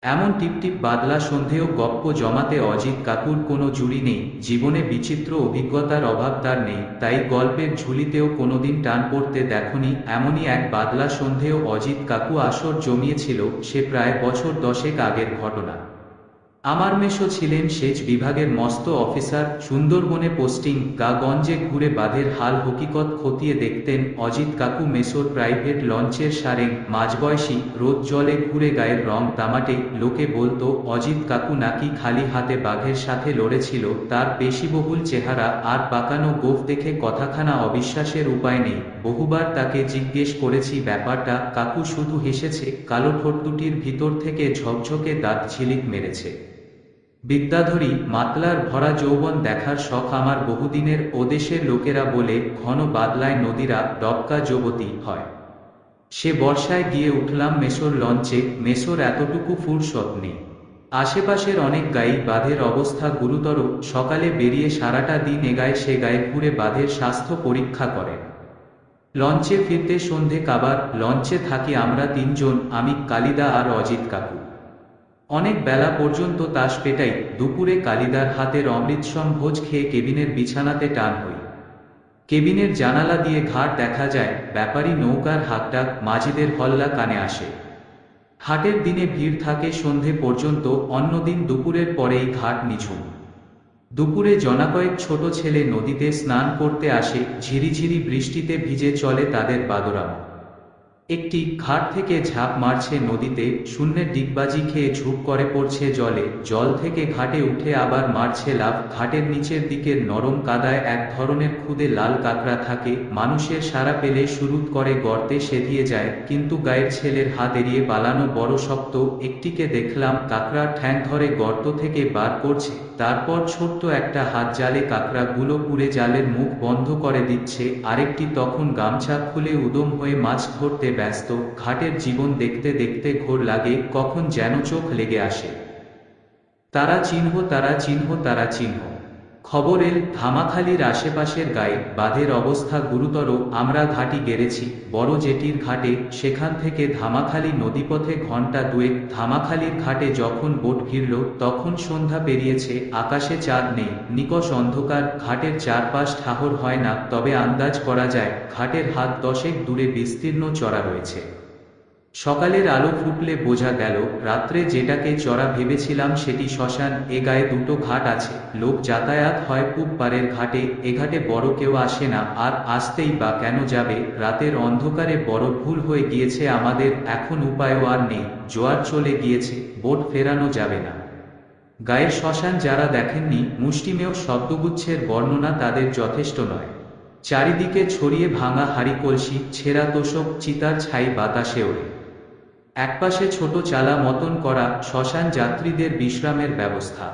এমন টিপটিপ বাদলা সন্ধেও গপ্প জমাতে অজিত কাকুর কোনো জুড়ি নেই। জীবনে বিচিত্র অভিজ্ঞতার অভাব তার নেই, তাই গল্পের ঝুলিতেও কোনোদিন টান পড়তে দেখনি। এমনই এক বাদলা সন্ধেও অজিত কাকু আসর জমিয়েছিল। সে প্রায় বছর 10 আগের ঘটনা। আমার মেসো ছিলেন সেচ বিভাগের মস্ত অফিসার। সুন্দরবনে পোস্টিং, গা-গঞ্জে ঘুরে বাঁধের হাল হকিকত খতিয়ে দেখতেন। অজিত কাকু মেসোর প্রাইভেট লঞ্চের সারেং, মাঝবয়সী, রোদ জলে ঘুরে গায়ের রং তামাটে। লোকে বলতো অজিত কাকু নাকি খালি হাতে বাঘের সাথে লড়েছিল। তার পেশিবহুল চেহারা আর পাকানো গোঁফ দেখে কথাখানা অবিশ্বাসের উপায় নেই। বহুবার তাকে জিজ্ঞেস করেছি ব্যাপারটা, কাকু শুধু হেসেছে। কালো ঠোঁট দুটির ভিতর থেকে ঝকঝকে দাঁত ঝিলিক মেরেছে। বিদ্যাধরী মাতলার ভরা যৌবন দেখার শখ আমার বহুদিনের। ওদেশের লোকেরা বলে ঘন বাদলায় নদীরা ডবকা যুবতী হয়। সে বর্ষায় গিয়ে উঠলাম মেসোর লঞ্চে। মেসোর এতটুকু ফুরসত নেই। আশেপাশের অনেক গাই বাঁধের অবস্থা গুরুতর। সকালে বেরিয়ে সারাটা দিন এগায় সে গায়ে ঘুরে বাঁধের স্বাস্থ্য পরীক্ষা করে। লঞ্চে ফিরতে সন্ধে কাবার। লঞ্চে থাকি আমরা তিনজন, আমি, কালিদা আর অজিত কাকু। অনেক বেলা পর্যন্ত তাস পেটাই। দুপুরে কালিদার হাতের অমৃতসম ভোজ খেয়ে কেবিনের বিছানাতে টান হই। কেবিনের জানালা দিয়ে ঘাট দেখা যায়, ব্যাপারী নৌকার হাকডাক, মাঝিদের হল্লা কানে আসে। হাটের দিনে ভিড় থাকে সন্ধে পর্যন্ত, অন্যদিন দুপুরের পরেই ঘাট নিঝুম। দুপুরে জনাকয়েক ছোট ছেলে নদীতে স্নান করতে আসে। ঝিরিঝিরি বৃষ্টিতে ভিজে চলে তাদের বাদরাম। একটি ঘাট থেকে ঝাঁপ মারছে নদীতে, শূন্যের ডিগবাজি খেয়ে ঝুপ করে পড়ছে জলে। জল থেকে ঘাটে উঠে আবার মারছে লাফ। ঘাটের নিচের দিকের নরম কাদায় এক ধরনের ক্ষুদে লাল কাঁকড়া থাকে। মানুষের সাড়া পেলে শুরুত করে গর্তে সেধিয়ে যায়, কিন্তু গায়ের ছেলের হাত এড়িয়ে পালানো বড় শক্ত। একটিকে দেখলাম কাঁকড়ার ঠ্যাং ধরে গর্ত থেকে বার করছে, তারপর ছোট্ট একটা হাত জালে কাঁকড়াগুলো পুড়ে জালের মুখ বন্ধ করে দিচ্ছে। আরেকটি তখন গামছা খুলে উদম হয়ে মাছ ধরতে ব্যস্ত। ঘাটের জীবন দেখতে দেখতে ঘোর লাগে, কখন যেন চোখ লেগে আসে। তারা চিহ্ন, তারা চিহ্ন, তারা চিহ্ন। খবর এল ধামাখালির আশেপাশের গায়ে বাঁধের অবস্থা গুরুতর। আমরা ঘাঁটি গেড়েছি বড় জেটির ঘাটে। সেখান থেকে ধামাখালি নদীপথে ঘণ্টা দুয়েক। ধামাখালির ঘাটে যখন বোট ভিড়ল তখন সন্ধ্যা পেরিয়েছে, আকাশে চাঁদ নেই, নিকষ অন্ধকার। ঘাটের চারপাশ ঠাহর হয় না, তবে আন্দাজ করা যায় ঘাটের হাত 10 দূরে বিস্তীর্ণ চড়া রয়েছে। সকালের আলো ফুটলে বোঝা গেল রাত্রে যেটাকে চড়া ভেবেছিলাম সেটি শ্মশান। এ গায়ে দুটো ঘাট আছে, লোক যাতায়াত হয় পূব পারের ঘাটে। এ ঘাটে বড় কেউ আসে না, আর আসতেই বা কেন যাবে? রাতের অন্ধকারে বড় ভুল হয়ে গিয়েছে আমাদের। এখন উপায়ও আর নেই, জোয়ার চলে গিয়েছে, বোট ফেরানো যাবে না। গায়ের শ্মশান যারা দেখেননি, মুষ্টিমেয় শব্দগুচ্ছের বর্ণনা তাদের যথেষ্ট নয়। চারিদিকে ছড়িয়ে ভাঙা হাঁড়ি কলসি, ছেঁড়া তোষক, চিতার ছাই বাতাসে ওড়ে। একপাশে ছোট চালা মতন করা শ্মশান যাত্রীদের বিশ্রামের ব্যবস্থা।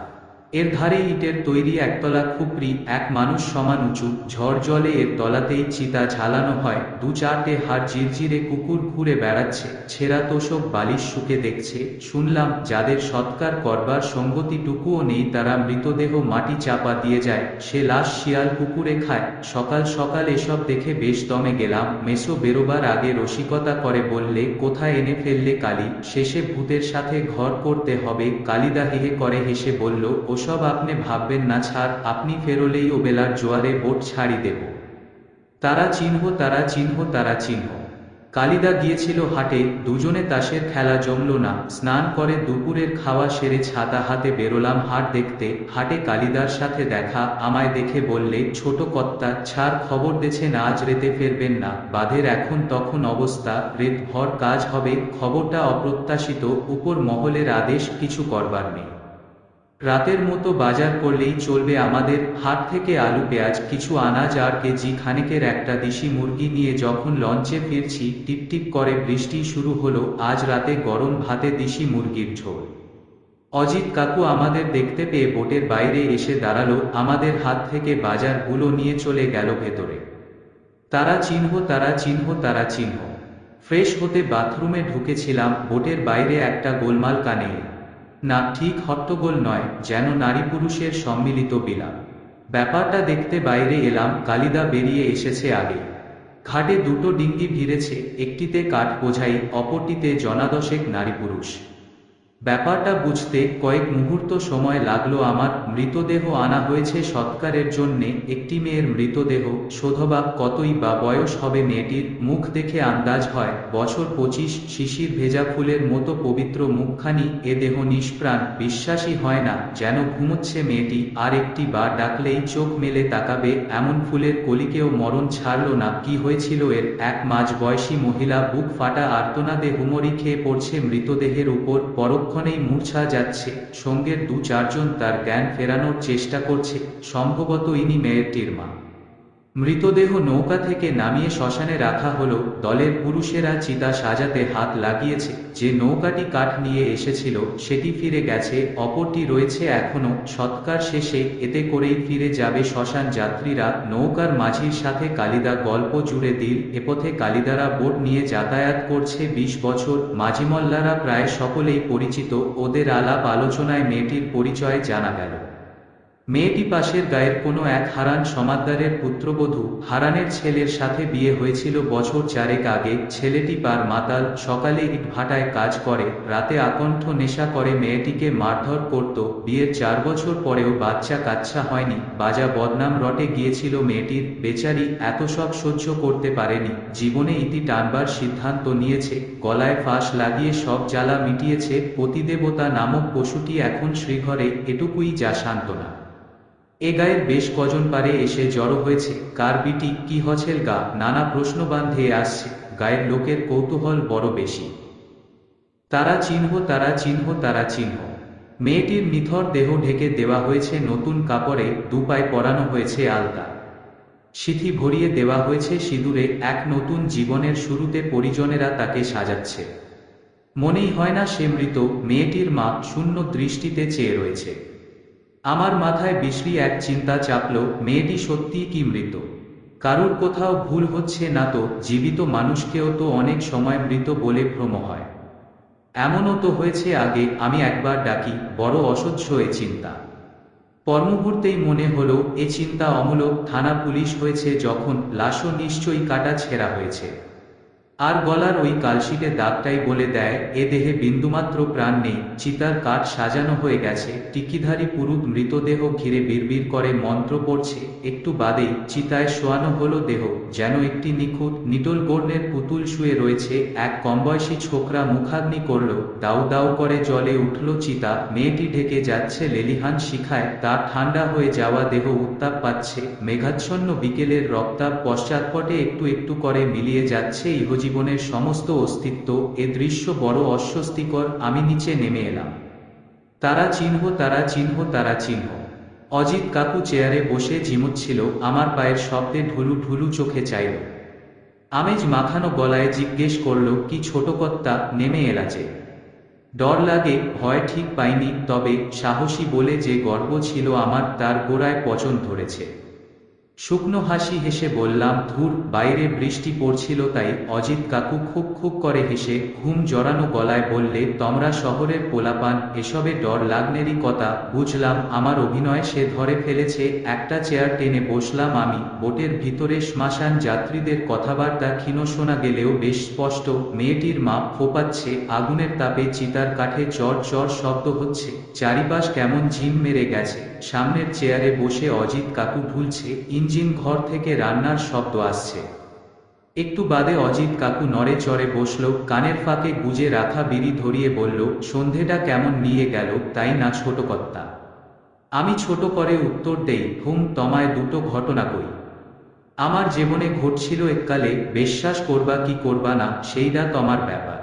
এর ধারে ইটের তৈরি একতলা খুপড়ি, এক মানুষ সমান উঁচু। ঝড় জলে এর তলাতেই চিতা ঝালানো হয়। 2-4টে হাড় জিরজিরে কুকুর ঘুরে বেড়াচ্ছে, ছেঁড়া তোষক বালিশ শুকে দেখছে। শুনলাম যাদের সৎকার করবার সঙ্গতিটুকুও নেই তারা মৃতদেহ মাটি চাপা দিয়ে যায়, সে লাশ শিয়াল কুকুরে খায়। সকাল সকাল এসব দেখে বেশ দমে গেলাম। মেসো বেরোবার আগে রসিকতা করে বললে, কোথায় এনে ফেললে কালী, শেষে ভূতের সাথে ঘর করতে হবে। কালিদা হেহে করে হেসে বলল, ওসব আপনি ভাববেন না ছাড়, আপনি ফেরোলেই ও বেলার জোয়ারে বোট ছাড়ি দেব। তারা চিহ্ন, তারা চিহ্ন, তারা চিহ্ন। কালিদা গিয়েছিল হাটে, দুজনে তাসের খেলা জমল না। স্নান করে দুপুরের খাওয়া সেরে ছাতা হাতে বেরোলাম হাট দেখতে। হাটে কালিদার সাথে দেখা, আমায় দেখে বললে, ছোট কর্তা ছাড়, খবর দেছেন আজ রেতে ফেরবেন না। বাঁধের এখন তখন অবস্থা, রেত ভর কাজ হবে। খবরটা অপ্রত্যাশিত, উপর মহলের আদেশ, কিছু করবার নেই। রাতের মতো বাজার করলেই চলবে আমাদের। হাট থেকে আলু পেঁয়াজ, কিছু আনাজ আর কেজি খানেকের একটা দেশি মুরগি নিয়ে যখন লঞ্চে ফিরছি, টিপটিপ করে বৃষ্টি শুরু হলো। আজ রাতে গরম ভাতে দেশি মুরগির ঝোল। অজিত কাকু আমাদের দেখতে পেয়ে বোটের বাইরে এসে দাঁড়ালো, আমাদের হাত থেকে বাজারগুলো নিয়ে চলে গেল ভেতরে। তারা চিহ্ন, তারা চিহ্ন, তারা চিহ্ন। ফ্রেশ হতে বাথরুমে ঢুকেছিলাম, বোটের বাইরে একটা গোলমাল কানে এলো। না, ঠিক হট্টগোল নয়, যেন নারী পুরুষের সম্মিলিত বিলাপ। ব্যাপারটা দেখতে বাইরে এলাম, কালিদা বেরিয়ে এসেছে আগে। ঘাটে দুটো ডিঙ্গি ভিড়েছে, একটিতে কাঠ বোঝাই, অপরটিতে জনাদশেক নারী পুরুষ। ব্যাপারটা বুঝতে কয়েক মুহূর্ত সময় লাগলো আমার। মৃতদেহ আনা হয়েছে সৎকারের জন্যে, একটি মেয়ের মৃতদেহ। শোধবা কতই বা বয়স হবে মেয়েটির, মুখ দেখে আন্দাজ হয় বছর 25। শিশির ভেজা ফুলের মতো পবিত্র মুখখানি, এ দেহ নিষ্প্রাণ, বিশ্বাসই হয় না যেন ঘুমোচ্ছে মেয়েটি। আর একটি বার ডাকলেই চোখ মেলে তাকাবে এমন ফুলের কলিকেও মরণ ছাড়ল না। কি হয়েছিল এর? এক মাঝ বয়সী মহিলা বুক ফাটা আর্তনাদে হুমড়ি খেয়ে পড়ছে মৃতদেহের উপর, পরক্ষণেই মূর্ছা যাচ্ছে। সঙ্গের 2-4 জন তার জ্ঞান ফেরানোর চেষ্টা করছে। সম্ভবত ইনি মেয়েটির মা। মৃতদেহ নৌকা থেকে নামিয়ে শ্মশানে রাখা হলো। দলের পুরুষেরা চিতা সাজাতে হাত লাগিয়েছে। যে নৌকাটি কাঠ নিয়ে এসেছিল সেটি ফিরে গেছে, অপরটি রয়েছে এখনো। সৎকার শেষে এতে করেই ফিরে যাবে শ্মশান যাত্রীরা। নৌকার মাঝির সাথে কালিদা গল্প জুড়ে দিল। এপথে কালিদারা বোট নিয়ে যাতায়াত করছে 20 বছর। মাঝিমল্লারা প্রায় সকলেই পরিচিত। ওদের আলাপ আলোচনায় মেয়েটির পরিচয় জানা গেল। মেয়েটি পাশের গায়ের কোনো এক হারান সমাদ্দারের পুত্রবধূ। হারানের ছেলের সাথে বিয়ে হয়েছিল বছর 4 আগে। ছেলেটি পার মাতাল, সকালে ইটভাটায় কাজ করে, রাতে আকণ্ঠ নেশা করে মেয়েটিকে মারধর করত। বিয়ের 4 বছর পরেও বাচ্চা কাচ্চা হয়নি। বাজা বদনাম রটে গিয়েছিল মেয়েটির। বেচারি এত সব সহ্য করতে পারেনি, জীবনে ইতি টানবার সিদ্ধান্ত নিয়েছে। গলায় ফাঁস লাগিয়ে সব জ্বালা মিটিয়েছে। পতিদেবতা নামক পশুটি এখন শ্রীঘরে, এটুকুই যা সান্ত্বনা। এ গায়ের বেশ কজন পারে এসে জড়ো হয়েছে। কার বিটি, কি হছেল গা, নানা প্রশ্ন বাঁধে আসছে। গায়ের লোকের কৌতূহল বড় বেশি। তারা চিহ্ন, তারা চিহ্ন, তারা চিহ্ন। মেয়েটির নিথর দেহ ঢেকে দেওয়া হয়েছে নতুন কাপড়ে, দুপায়ে পরানো হয়েছে আলতা, সিথি ভরিয়ে দেওয়া হয়েছে সিঁদুরে। এক নতুন জীবনের শুরুতে পরিজনেরা তাকে সাজাচ্ছে। মনেই হয় না সে মৃত। মেয়েটির মা শূন্য দৃষ্টিতে চেয়ে রয়েছে। আমার মাথায় বিশ্রী এক চিন্তা চাপল, মেয়েটি সত্যিই কি মৃত? কারুর কোথাও ভুল হচ্ছে না তো? জীবিত মানুষকেও তো অনেক সময় মৃত বলে ভ্রম হয়। এমনও তো হয়েছে আগে। আমি একবার ডাকি, বড় অসহ্য এ চিন্তা। পরমুহূর্তেই মনে হলো এ চিন্তা অমূলক। থানা পুলিশ হয়েছে যখন, লাশও নিশ্চয়ই কাটা ছেঁড়া হয়েছে। আর গলার ওই কালশিটে দাগটাই বলে দেয় এ দেহে বিন্দুমাত্র প্রাণ নেই। চিতার কাঠ সাজানো হয়ে গেছে। টিকিধারী পুরুত মৃতদেহ ঘিরে বিড়বিড় করে মন্ত্র পড়ছে। একটু বাদেই চিতায় শোয়ানো হলো দেহ, যেন একটি নিখুঁত নিটোল বর্ণের পুতুল শুয়ে রয়েছে। এক কমবয়সী ছোকরা মুখাগ্নি করল, দাউ দাউ করে জ্বলে উঠল চিতা। মেয়েটি ঢেকে যাচ্ছে লেলিহান শিখায়, তার ঠান্ডা হয়ে যাওয়া দেহ উত্তাপ পাচ্ছে। মেঘাচ্ছন্ন বিকেলের রক্তাপ পশ্চাৎপটে একটু একটু করে মিলিয়ে যাচ্ছে জীবনের সমস্ত অস্তিত্ব। এ দৃশ্য বড় অস্বস্তিকর। আমি নিচে নেমে এলাম। তারা চিহ্ন, তারা চিহ্ন, তারা চিহ্ন। অজিত কাকু চেয়ারে বসে ঝিমুচ্ছিল। আমার পায়ের শব্দে ঢুলু ঢুলু চোখে চাইল। আমেজ মাখানো গলায় জিজ্ঞেস করল, কি ছোট কর্তা, নেমে এলাচে? ডর লাগে, ভয় ঠিক পাইনি, তবে সাহসী বলে যে গর্ব ছিল আমার, তার গোড়ায় পচন ধরেছে। শুকনো হাসি হেসে বললাম, ধুর, বাইরে বৃষ্টি পড়ছিল তাই। অজিত কাকু খুব খুব করে হেসে ঘুম জড়ানো গলায় বললে, তোমরা শহরের পোলাপান, এসবে ডর লাগনেরই কথা। বুঝলাম আমার অভিনয় সে ধরে ফেলেছে। একটা চেয়ার টেনে বসলাম আমি। বোটের ভিতরে শ্মশান যাত্রীদের কথাবার্তা ক্ষীণ শোনা গেলেও বেশ স্পষ্ট। মেয়েটির মা ফোপাচ্ছে। আগুনের তাপে চিতার কাঠে চর চর শব্দ হচ্ছে। চারিপাশ কেমন ঝিম মেরে গেছে। সামনের চেয়ারে বসে অজিত কাকু ঢুলছে। ইঞ্জিন ঘর থেকে রান্নার শব্দ আসছে। একটু বাদে অজিত কাকু নড়ে চড়ে বসল, কানের ফাঁকে গুজে রাখা বিড়ি ধরিয়ে বলল, সন্ধেটা কেমন নিয়ে গেল, তাই না ছোট কর্তা? আমি ছোট করে উত্তর দেই, তোমায় দুটো ঘটনা কই। আমার জীবনে ঘটছিল এককালে, বিশ্বাস করবা কি করবা না সেইটা তোমার ব্যাপার।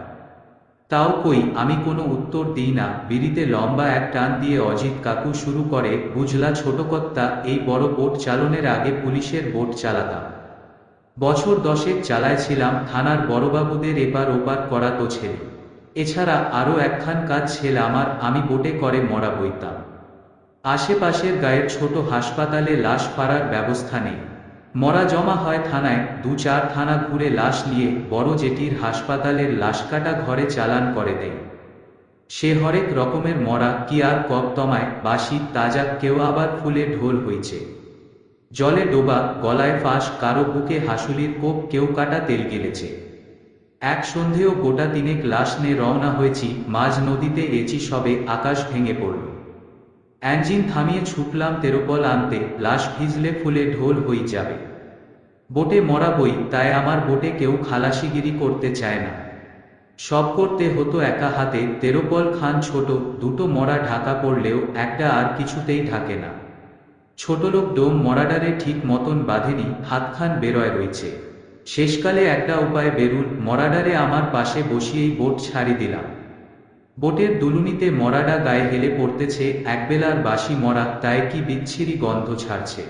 তাও কই, আমি কোনো উত্তর দিই না। বিড়িতে লম্বা এক টান দিয়ে অজিত কাকু শুরু করে, বুঝলা ছোট কর্তা, এই বড় বোট চালনের আগে পুলিশের বোট চালাতাম। বছর 10 চালাইছিলাম। থানার বড়বাবুদের এপার ওপার করা তো ছেলে। এছাড়া আরও একখান কাজ ছেলে আমার, আমি বোটে করে মরা বইতাম। আশেপাশের গায়ের ছোট হাসপাতালে লাশ পাড়ার ব্যবস্থা নেই। মরা জমা হয় থানায়। 2-4 থানা ঘুরে লাশ নিয়ে বড় জেটির হাসপাতালের লাশকাটা ঘরে চালান করে দেয়। সে হরেক রকমের মরা, কি আর কবতমায়, বাসি, তাজা, কেউ আবার ফুলে ঢোল হইছে, জলে ডোবা, গলায় ফাঁস, কারো বুকে হাসুলির কোপ, কেউ কাটা তেল গিলেছে। এক সন্ধেও গোটা তিনেক লাশ নিয়ে রওনা হয়েছি, মাঝ নদীতে এচি সবে আকাশ ভেঙে পড়ল। ইঞ্জিন থামিয়ে ছুটলাম তেরোপল আনতে, লাশ ভিজলে ফুলে ঢোল হয়ে যাবে। বোটে মরা বই, তাই আমার বোটে কেউ খালাসিগিরি করতে চায় না। সব করতে হতো একা হাতে। তেরোপল খান ছোট, দুটো মরা ঢাকা পড়লেও একটা আর কিছুতেই ঢাকে না। ছোটলোক ডোম মরাডারে ঠিক মতন বাঁধেনি, হাতখান বেরোয় রইছে। শেষকালে একটা উপায় বেরুল, মরাডারে আমার পাশে বসিয়েই বোট ছাড়ি দিলাম। বোটের দুলুনিতে মরাডা গায়ে হেলে পড়তেছে, একবেলার বাসি মরা, তাই কি বিচ্ছিরি গন্ধ ছাড়ছে।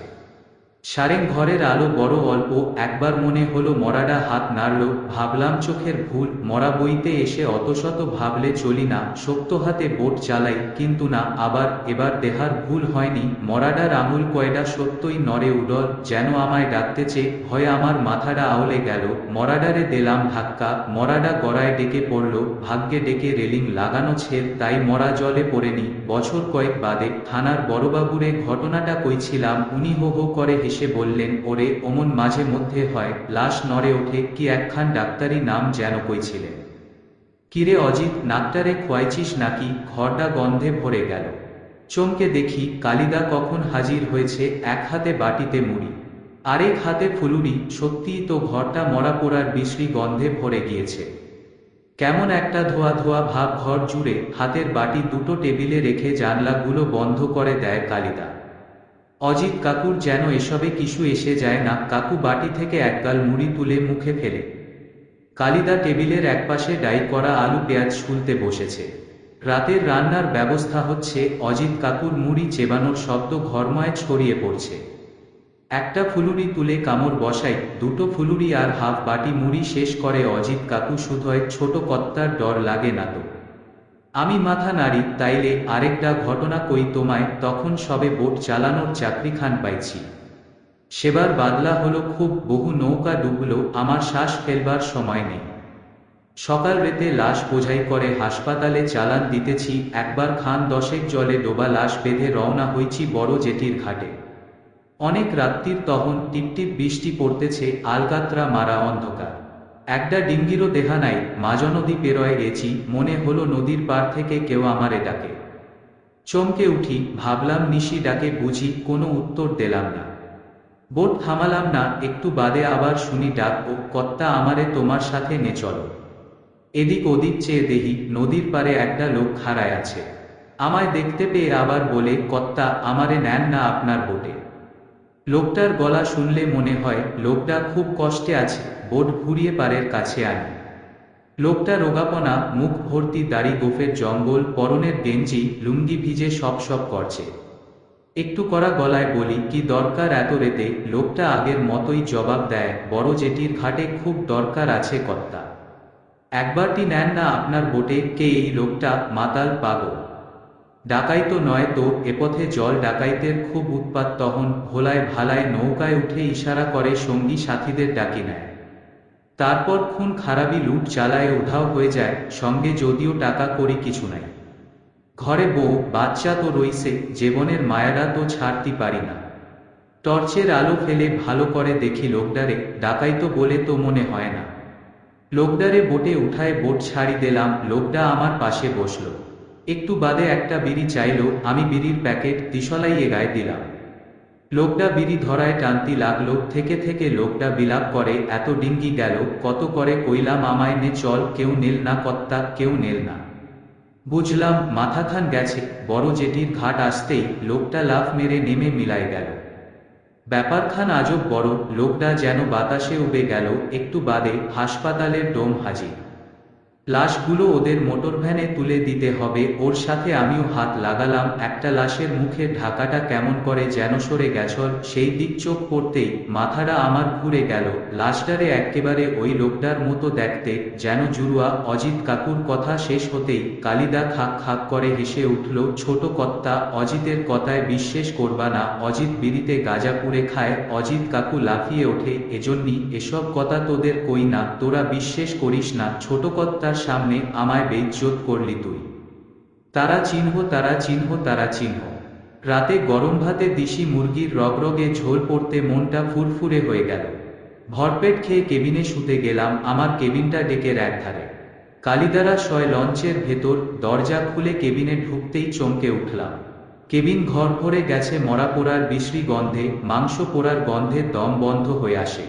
সারেং ঘরের আলো বড় অল্প, একবার মনে হলো মরাডা হাত নাড়ল, ভাবলাম চোখের ভুল, মরা বইতে এসে অতশত ভাবলে চলি না, শক্ত হাতে বোট চালাই, কিন্তু না, আবার এবার দেহার ভুল হয়নি, মরাডার আঙুল কয়ডা সত্যই নড়ে উডল, যেন আমায় ডাকতেছে। ভয়ে আমার মাথাটা আউলে গেল, মরাডারে দিলাম ধাক্কা, মরাডা গড়ায় ডেকে পড়ল, ভাগ্যে ডেকে রেলিং লাগানো ছেল, তাই মরা জলে পড়েনি। বছর কয়েক বাদে থানার বড়বাবুরে ঘটনাটা কইছিলাম, উনি হো হো করে হেসে বললেন, ওরে অমন মাঝে মধ্যে হয়, লাশ নড়ে ওঠে, কি একখান ডাক্তারি নাম যেন কইছিলেন। কিরে অজিত, নাকটারে খোয়াইছিস নাকি? ঘরটা গন্ধে ভরে গেল। চমকে দেখি কালিদা কখন হাজির হয়েছে, এক হাতে বাটিতে মুড়ি, আরেক হাতে ফুলুরি। সত্যিই তো ঘরটা মরা পোড়ার বিশ্রী গন্ধে ভরে গিয়েছে। কেমন একটা ধোয়া ধোয়া ভাব ঘর জুড়ে। হাতের বাটি দুটো টেবিলে রেখে জানলাগুলো বন্ধ করে দেয় কালিদা। অজিত কাকুর যেন এসবে কিছু এসে যায় না। কাকু বাটি থেকে একগাল মুড়ি তুলে মুখে ফেলে। কালিদা টেবিলের একপাশে ডাই করা আলু পেঁয়াজ ছুলতে বসেছে। রাতের রান্নার ব্যবস্থা হচ্ছে। অজিত কাকুর মুড়ি চেবানোর শব্দ ঘরময় ছড়িয়ে পড়ছে। একটা ফুলুরি তুলে কামড় বসাই, দুটো ফুলুরি আর হাফ বাটি মুড়ি শেষ করে অজিত কাকু শুধোয়, ছোট কর্তার ডর লাগে না তো? আমি মাথা নাড়ি, তাইলে আরেকটা ঘটনা কই তোমায়। তখন সবে বোট চালানোর চাকরিখান পাইছি। সেবার বাদলা হলো খুব, বহু নৌকা ডুবলো, আমার শ্বাস ফেলবার সময় নেই। সকাল রেতে লাশ বোঝাই করে হাসপাতালে চালান দিতেছি, একবার খান দশেক জলে ডোবা লাশ বেঁধে রওনা হইছি বড় জেটির ঘাটে। অনেক রাত্রির তখন, টিপটিপ বৃষ্টি পড়তেছে, আলকাতরা মারা অন্ধকার। একটা ডিঙ্গিরও দেখা নাই। মাঝ নদী পেরোয় গেছি, মনে হলো নদীর পার থেকে কেউ আমারে ডাকে। চমকে উঠি, ভাবলাম নিশি ডাকে বুঝি, কোনো উত্তর দিলাম না। বোট থামালাম না, একটু বাদে আবার শুনি ডাক, ও কর্তা, আমারে তোমার সাথে নে চলো। এদিক ওদিক চেয়ে দেহি, নদীর পারে একটা লোক খাড়ায় আছে। আমায় দেখতে পেয়ে আবার বলে, কর্তা, আমারে নেন না আপনার বোটে। লোকটার গলা শুনলে মনে হয় লোকটা খুব কষ্টে আছে। বোট ঘুরিয়ে পারের কাছে আনি। লোকটা রোগাপনা, মুখ ভর্তি দাড়ি, গোফের জঙ্গল, পরনের গেঞ্জি লুঙ্গি ভিজে সপ সপ করছে। একটু কড়া গলায় বলি, কি দরকার এত রেতে? লোকটা আগের মতোই জবাব দেয়, বড় জেটির ঘাটে খুব দরকার আছে কর্তা। একবারটি নেন না আপনার বোটে। কে এই লোকটা? মাতাল, পাগল, ডাকাই তো নয় তো? এপথে জল ডাকাইতের খুব উৎপাত। তখন ভোলায় ভালায় নৌকায় উঠে ইশারা করে, সঙ্গী সাথীদের ডাকি নেয়। তারপর খুন খারাপি লুট চালায় উধাও হয়ে যায়। সঙ্গে যদিও টাকা করি কিছু নাই। ঘরে বউ বাচ্চা তো রইছে, জীবনের মায়াটা তো ছাড়তি পারি না। টর্চের আলো ফেলে ভালো করে দেখি লোকডারে, ডাকাই তো বলে তো মনে হয় না। লোকডারে বোটে উঠায় বোট ছাড়ি দিলাম। লোকডা আমার পাশে বসল। একটু বাদে একটা বিড়ি চাইলো। আমি বিড়ির প্যাকেট দিশলাইয়ে গায়ে দিলাম। লোকটা বিড়ি ধরায় টানতি লাগলো। থেকে থেকে লোকটা বিলাপ করে, এত ডিঙ্গি গেল, কত করে কইলাম আমায় নে চল, কেউ নেল না কর্তা, কেউ নেল না। বুঝলাম মাথাখান গেছে। বড় জেটির ঘাট আসতেই লোকটা লাফ মেরে নেমে মিলায় গেল। ব্যাপারখান আজব বড়। লোকটা যেন বাতাসে উবে গেল। একটু বাদে হাসপাতালের ডোম হাজির। লাশগুলো ওদের মোটরভ্যানে তুলে দিতে হবে। ওর সাথে আমিও হাত লাগালাম। একটা লাশের মুখের ঢাকাটা কেমন করে যেন সরে গেছল। সেই দিক চোখ পড়তেই মাথাটা আমার ঘুরে গেল। লাশটারে এক্কেবারে ওই লোকটার মতো দেখতে, যেন জুড়ুয়া। অজিত কাকুর কথা শেষ হতেই কালিদা খাক খাক করে হেসে উঠল। ছোট কর্তা, অজিতের কথায় বিশ্বাস করবা না। অজিত বিড়িতে গাঁজা পুড়ে খায়। অজিত কাকু লাফিয়ে ওঠে, এজন্যই এসব কথা তোদের কই না, তোরা বিশ্বাস করিস না। ছোট কর্তার সামনে আমায় বেইজ্জত করলি তুই। তারা চিহ্ন, তারা চিহ্ন, তারা চিহ্ন। রাতে গরম ভাতে দিশি মুরগির রগরগে ঝোল পড়তে মনটা ফুরফুরে হয়ে গেল। ভরপেট খেয়ে কেবিনে শুতে গেলাম। আমার কেবিনটা ডেকের একধারে, কালিদারা শয় লঞ্চের ভেতর। দরজা খুলে কেবিনে ঢুকতেই চমকে উঠলাম। কেবিন ঘর ভরে গেছে মরা পোড়ার বিশ্রী গন্ধে, মাংস পোড়ার গন্ধে দম বন্ধ হয়ে আসে।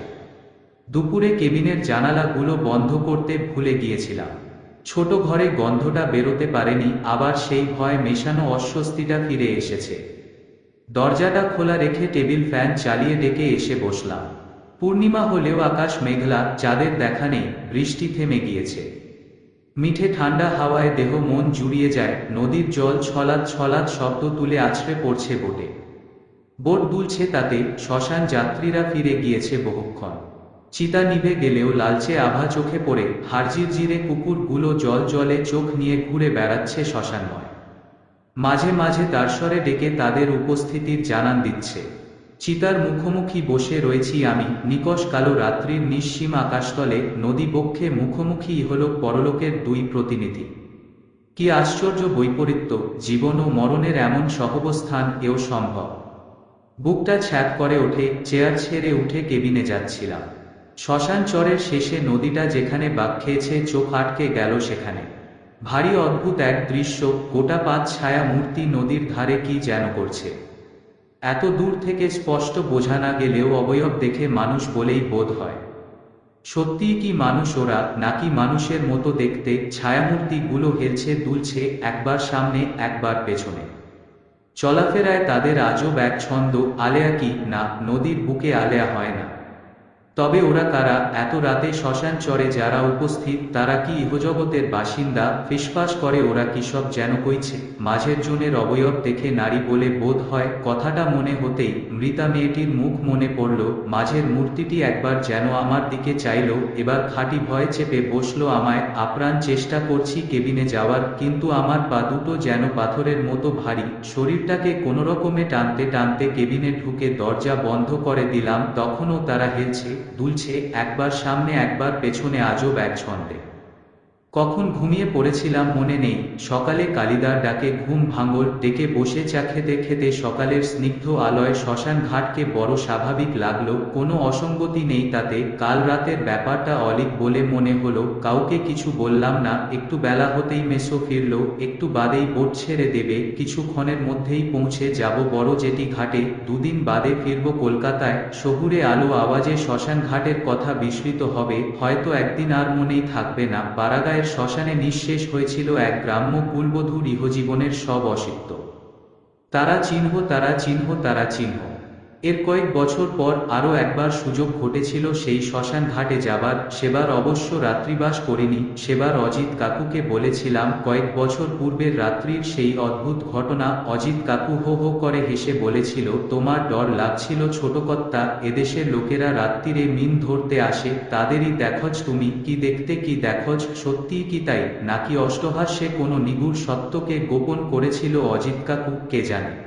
দুপুরে কেবিনের জানালাগুলো বন্ধ করতে ভুলে গিয়েছিলাম। ছোট ঘরে গন্ধটা বেরোতে পারেনি, আবার সেই ভয় মেশানো অস্বস্তিটা ফিরে এসেছে। দরজাটা খোলা রেখে টেবিল ফ্যান চালিয়ে ডেকে এসে বসলাম। পূর্ণিমা হলেও আকাশ মেঘলা, চাঁদের দেখা নেই, বৃষ্টি থেমে গিয়েছে। মিঠে ঠান্ডা হাওয়ায় দেহ মন জুড়িয়ে যায়। নদীর জল ছলাৎ ছলাৎ শব্দ তুলে আছড়ে পড়ছে বোটে। বোট দুলছে তাতে। শ্মশান যাত্রীরা ফিরে গিয়েছে বহুক্ষণ। চিতা নিভে গেলেও লালচে আভা চোখে পড়ে। হাড়জিরজিরে কুকুরগুলো জল জলে চোখ নিয়ে ঘুরে বেড়াচ্ছে শ্মশানময়। মাঝে মাঝে তারস্বরে ডেকে তাদের উপস্থিতির জানান দিচ্ছে। চিতার মুখোমুখি বসে রয়েছি আমি, নিকষ কালো রাত্রির নিঃসীম আকাশতলে। নদী বক্ষে মুখোমুখি ইহলোক পরলোকের দুই প্রতিনিধি। কি আশ্চর্য বৈপরীত্য! জীবন ও মরণের এমন সহাবস্থান এও সম্ভব। বুকটা ছ্যাঁক করে ওঠে। চেয়ার ছেড়ে উঠে কেবিনে যাচ্ছিলাম। শ্মশান চরের শেষে নদীটা যেখানে বাঁক খেয়েছে, চোখ আটকে গেল সেখানে। ভারী অদ্ভুত এক দৃশ্য। গোটা পাঁচ ছায়া মূর্তি নদীর ধারে কি যেন করছে। এত দূর থেকে স্পষ্ট বোঝা না গেলেও অবয়ব দেখে মানুষ বলেই বোধ হয়। সত্যিই কি মানুষ ওরা, নাকি মানুষের মতো দেখতে? ছায়ামূর্তিগুলো হেলছে দুলছে, একবার সামনে একবার পেছনে। চলাফেরায় তাদের আজব এক ছন্দ। আলেয়া কি না, নদীর বুকে আলেয়া হয় না। তবে ওরা কারা? এত রাতে শ্মশান চরে যারা উপস্থিত, তারা কি ইহজগতের বাসিন্দা? ফিসফাস করে ওরা কিসব যেন কইছে। মাঝের জনের অবয়ব দেখে নারী বলে বোধ হয়। কথাটা মনে হতেই মৃতা মেয়েটির মুখ মনে পড়ল। মাঝের মূর্তিটি একবার যেন আমার দিকে চাইল, এবার খাঁটি ভয় চেপে বসল আমায়। আপ্রাণ চেষ্টা করছি কেবিনে যাওয়ার, কিন্তু আমার পা দুটো যেন পাথরের মতো ভারী। শরীরটাকে কোনোরকমে টানতে টানতে কেবিনে ঢুকে দরজা বন্ধ করে দিলাম। তখনও তারা হেলছে দুলছে, একবার সামনে একবার পেছনে, আজব এক ছন্দে। কখন ঘুমিয়ে পড়েছিলাম মনে নেই। সকালে কালিদার ডাকে ঘুম ভাঙল। ডেকে বসে চা খেতে খেতে সকালের স্নিগ্ধ আলোয় শ্মশান ঘাটকে বড় স্বাভাবিক লাগলো। কোনো অসঙ্গতি নেই তাতে। কাল রাতের ব্যাপারটা অলীক বলে মনে হলো। কাউকে কিছু বললাম না। একটু বেলা হতেই মেসো ফিরল। একটু বাদেই বোট ছেড়ে দেবে, কিছুক্ষণের মধ্যেই পৌঁছে যাব বড় জেটি ঘাটে। দুদিন বাদে ফিরব কলকাতায়। শহুরে আলো আওয়াজে শ্মশান ঘাটের কথা বিস্মৃত হবে, হয়তো একদিন আর মনেই থাকবে না। পাড়াগাঁয়ের শ্মশানে নিঃশেষ হয়েছিল এক গ্রাম্য কুলবধূর ইহজীবনের সব অসিক্ত। তারা চিহ্ন, তারা চিহ্ন, তারা চিহ্ন। এর কয়েক বছর পর আরও একবার সুযোগ ঘটেছিল সেই শ্মশান ঘাটে যাবার। সেবার অবশ্য রাত্রিবাস করিনি। সেবার অজিত কাকুকে বলেছিলাম কয়েক বছর পূর্বের রাত্রির সেই অদ্ভুত ঘটনা। অজিত কাকু হো হো করে হেসে বলেছিল, তোমার ডর লাগছিল ছোটকর্তা? এদেশের লোকেরা রাত্রিরে মিন ধরতে আসে, তাদেরই দেখছ তুমি। কি দেখতে, কি দেখছ? সত্যিই কি তাই, নাকি অষ্টহাস্যে কোনো নিগূঢ় সত্যকে গোপন করেছিল অজিত কাকু? কে জানে।